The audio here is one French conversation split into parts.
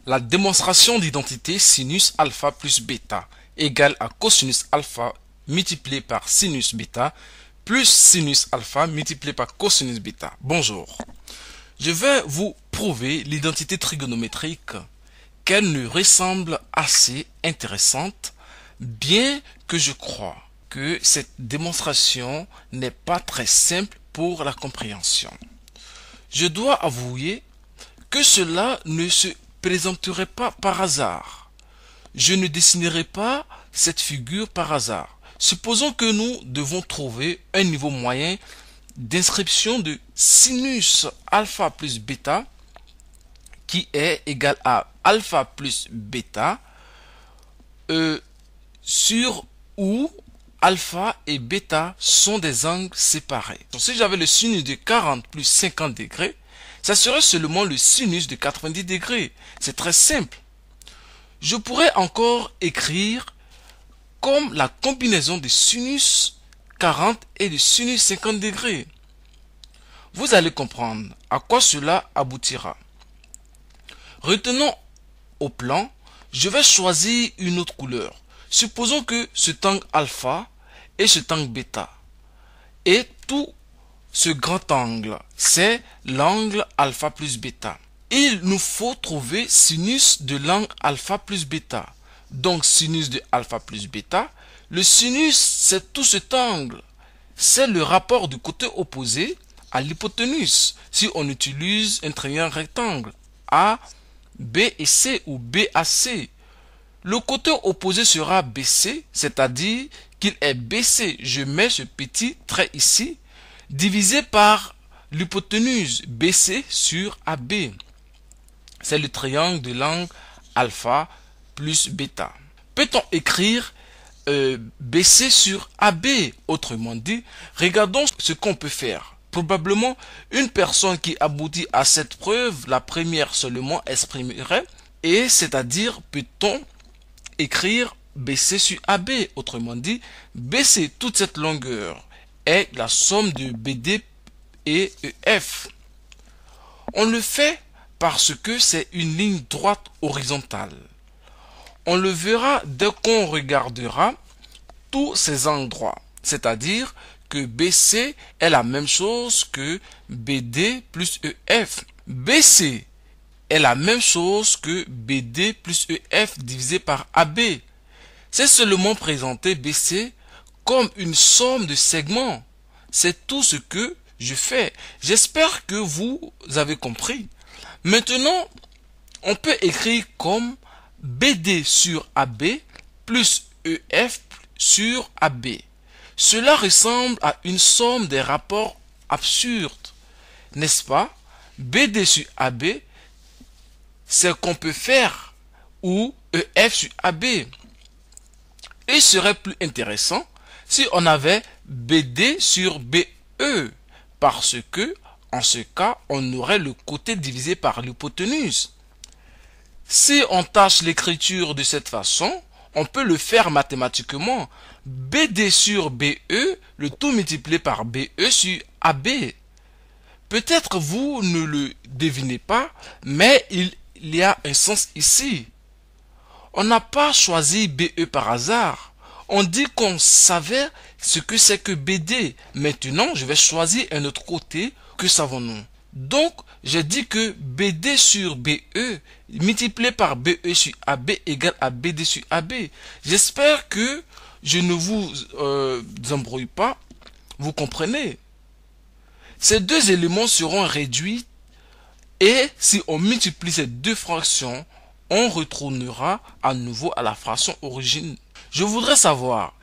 La démonstration d'identité sinus alpha plus bêta égale à cosinus alpha multiplié par sinus bêta plus sinus alpha multiplié par cosinus bêta. Bonjour. Je vais vous prouver l'identité trigonométrique qu'elle nous ressemble assez intéressante, bien que je crois que cette démonstration n'est pas très simple pour la compréhension. Je dois avouer que cela ne se présenterait pas par hasard. Je ne dessinerai pas cette figure par hasard. Supposons que nous devons trouver un niveau moyen d'inscription de sinus alpha plus bêta qui est égal à alpha plus bêta sur où alpha et bêta sont des angles séparés. Donc, si j'avais le sinus de 40 plus 50 degrés, ça serait seulement le sinus de 90 degrés. C'est très simple. Je pourrais encore écrire comme la combinaison de sinus 40 et de sinus 50 degrés. Vous allez comprendre à quoi cela aboutira. Retenons au plan, je vais choisir une autre couleur. Supposons que cet angle alpha et cet angle bêta. Et tout ce grand angle, c'est l'angle alpha plus bêta. Il nous faut trouver sinus de l'angle alpha plus bêta. Donc sinus de alpha plus bêta. Le sinus, c'est tout cet angle. C'est le rapport du côté opposé à l'hypoténuse. Si on utilise un triangle rectangle A, B et C ou B à C. Le côté opposé sera BC, c'est-à-dire qu'il est BC. Je mets ce petit trait ici, divisé par l'hypoténuse BC sur AB. C'est le triangle de l'angle alpha plus bêta. Peut-on écrire BC sur AB? Autrement dit, regardons ce qu'on peut faire. Probablement, une personne qui aboutit à cette preuve, la première seulement exprimerait, et c'est-à-dire peut-on écrire BC sur AB? Autrement dit, BC, toute cette longueur, est la somme de BD et EF. On le fait parce que c'est une ligne droite horizontale. On le verra dès qu'on regardera tous ces angles droits, c'est-à-dire que BC est la même chose que BD plus EF. BC est la même chose que BD plus EF divisé par AB. C'est seulement présenter BC comme une somme de segments. C'est tout ce que je fais. J'espère que vous avez compris. Maintenant, on peut écrire comme BD sur AB plus EF sur AB. Cela ressemble à une somme des rapports absurdes, n'est-ce pas? BD sur AB, c'est qu'on peut faire, ou EF sur AB. Il serait plus intéressant si on avait BD sur BE, parce que, en ce cas, on aurait le côté divisé par l'hypoténuse. Si on tâche l'écriture de cette façon, on peut le faire mathématiquement. BD sur BE, le tout multiplié par BE sur AB. Peut-être vous ne le devinez pas, mais il y a un sens ici. On n'a pas choisi BE par hasard. On dit qu'on savait ce que c'est que BD. Maintenant, je vais choisir un autre côté. Que savons-nous? Donc, j'ai dit que BD sur BE multiplié par BE sur AB égale à BD sur AB. J'espère que je ne vous embrouille pas. Vous comprenez? Ces deux éléments seront réduits et si on multiplie ces deux fractions, on retournera à nouveau à la fraction origine. Je voudrais savoir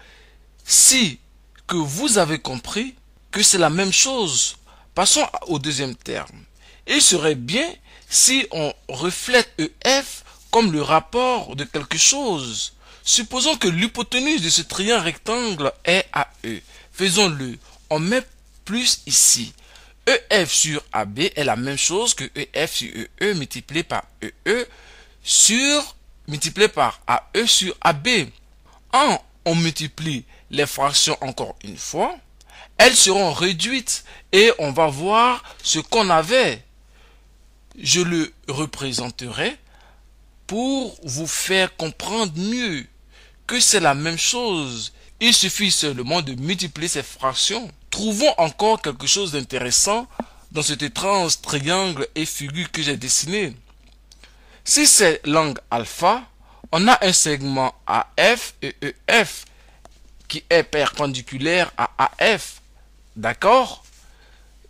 si que vous avez compris que c'est la même chose. Passons au deuxième terme. Il serait bien si on reflète EF comme le rapport de quelque chose. Supposons que l'hypoténuse de ce triangle rectangle est AE. Faisons-le. On met plus ici. EF sur AB est la même chose que EF sur EE multiplié par EE multiplié par AE sur AB. On multiplie les fractions encore une fois. Elles seront réduites et on va voir ce qu'on avait. Je le représenterai Pour vous faire comprendre mieux que c'est la même chose, il suffit seulement de multiplier ces fractions. Trouvons encore quelque chose d'intéressant dans cet étrange triangle et figure que j'ai dessiné. Si c'est l'angle alpha, on a un segment AF et EF qui est perpendiculaire à AF. D'accord?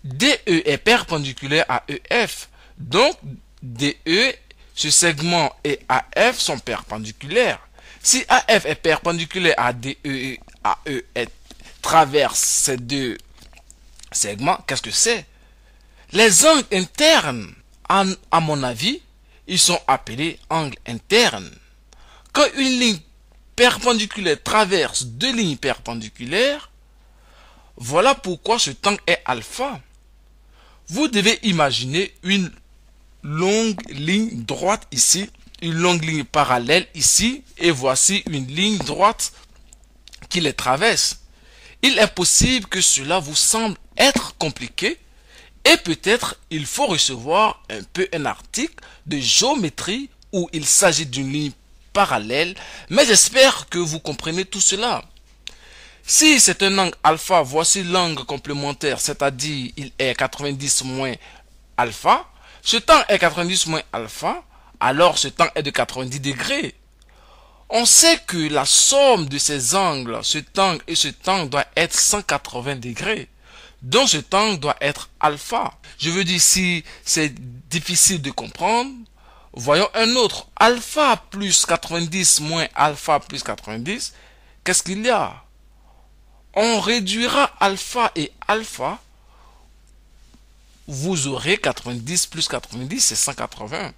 DE est perpendiculaire à EF. Donc, DE, ce segment et AF sont perpendiculaires. Si AF est perpendiculaire à DE et AE traverse ces deux segments, qu'est-ce que c'est? Les angles internes, à mon avis, ils sont appelés angles internes. Quand une ligne perpendiculaire traverse deux lignes perpendiculaires, voilà pourquoi ce angle est alpha. Vous devez imaginer une longue ligne droite ici, une longue ligne parallèle ici, et voici une ligne droite qui les traverse. Il est possible que cela vous semble être compliqué, et peut-être il faut recevoir un peu un article de géométrie où il s'agit d'une ligne parallèle, mais j'espère que vous comprenez tout cela. Si c'est un angle alpha, voici l'angle complémentaire, c'est-à-dire il est 90 moins alpha. Ce temps est 90 moins alpha, alors ce temps est de 90 degrés. On sait que la somme de ces angles, cet angle et cet angle doit être 180 degrés. Donc cet angle doit être alpha. Je veux dire, si c'est difficile de comprendre, voyons un autre. Alpha plus 90 moins alpha plus 90, qu'est-ce qu'il y a? On réduira alpha et alpha, vous aurez 90 plus 90, c'est 180.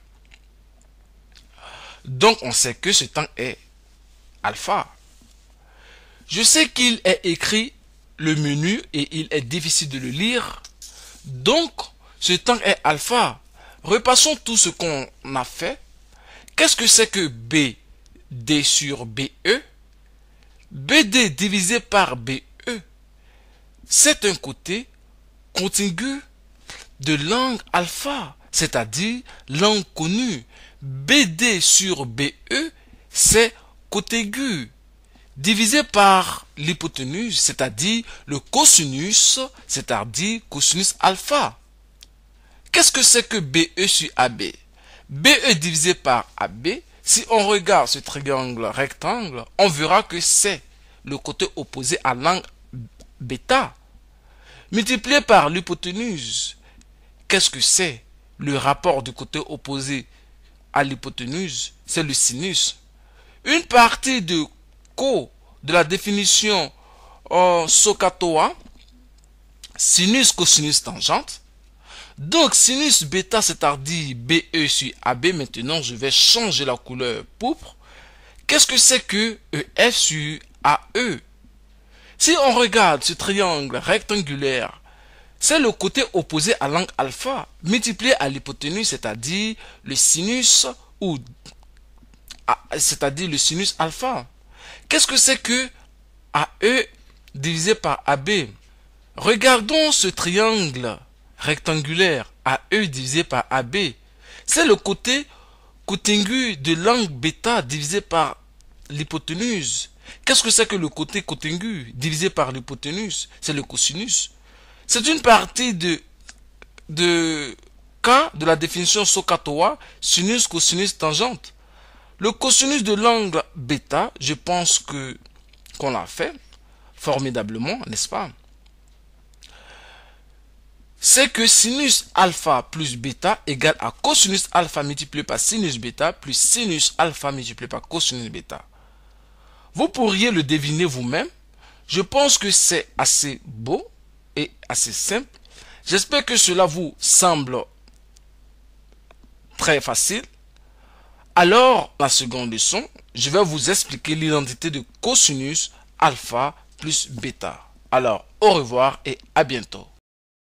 Donc on sait que ce temps est alpha. Je sais qu'il est écrit le menu et il est difficile de le lire. Donc ce temps est alpha. Repassons tout ce qu'on a fait. Qu'est-ce que c'est que BD sur BE? BD divisé par BE, c'est un côté contigu de l'angle alpha, c'est-à-dire l'angle connu. BD sur BE, c'est cotégu, divisé par l'hypoténuse, c'est-à-dire le cosinus, c'est-à-dire cosinus alpha. Qu'est-ce que c'est que BE sur AB? BE divisé par AB, si on regarde ce triangle rectangle, on verra que c'est le côté opposé à l'angle bêta, multiplié par l'hypoténuse. Qu'est-ce que c'est? Le rapport du côté opposé à l'hypoténuse, c'est le sinus. Une partie de la définition SOHCAHTOA, sinus, cosinus, tangente. Donc, sinus bêta, c'est-à-dire BE sur AB. Maintenant, je vais changer la couleur pourpre. Qu'est-ce que c'est que EF sur AE? Si on regarde ce triangle rectangulaire, c'est le côté opposé à l'angle alpha, multiplié à l'hypoténuse, c'est-à-dire le sinus c'est-à-dire le sinus alpha. Qu'est-ce que c'est que AE divisé par AB? Regardons ce triangle rectangulaire AE divisé par AB. C'est le côté cotingu de l'angle bêta divisé par l'hypoténuse. Qu'est-ce que c'est que le côté cotingu divisé par l'hypoténuse? C'est le cosinus. C'est une partie de K de la définition SOHCAHTOA, sinus, cosinus, tangente. Le cosinus de l'angle bêta, je pense qu'on l'a fait formidablement, n'est-ce pas? C'est que sinus alpha plus bêta égale à cosinus alpha multiplié par sinus bêta plus sinus alpha multiplié par cosinus bêta. Vous pourriez le deviner vous-même. Je pense que c'est assez beau et assez simple. J'espère que cela vous semble très facile. Alors, la seconde leçon, je vais vous expliquer l'identité de cosinus alpha plus bêta. Alors, au revoir et à bientôt.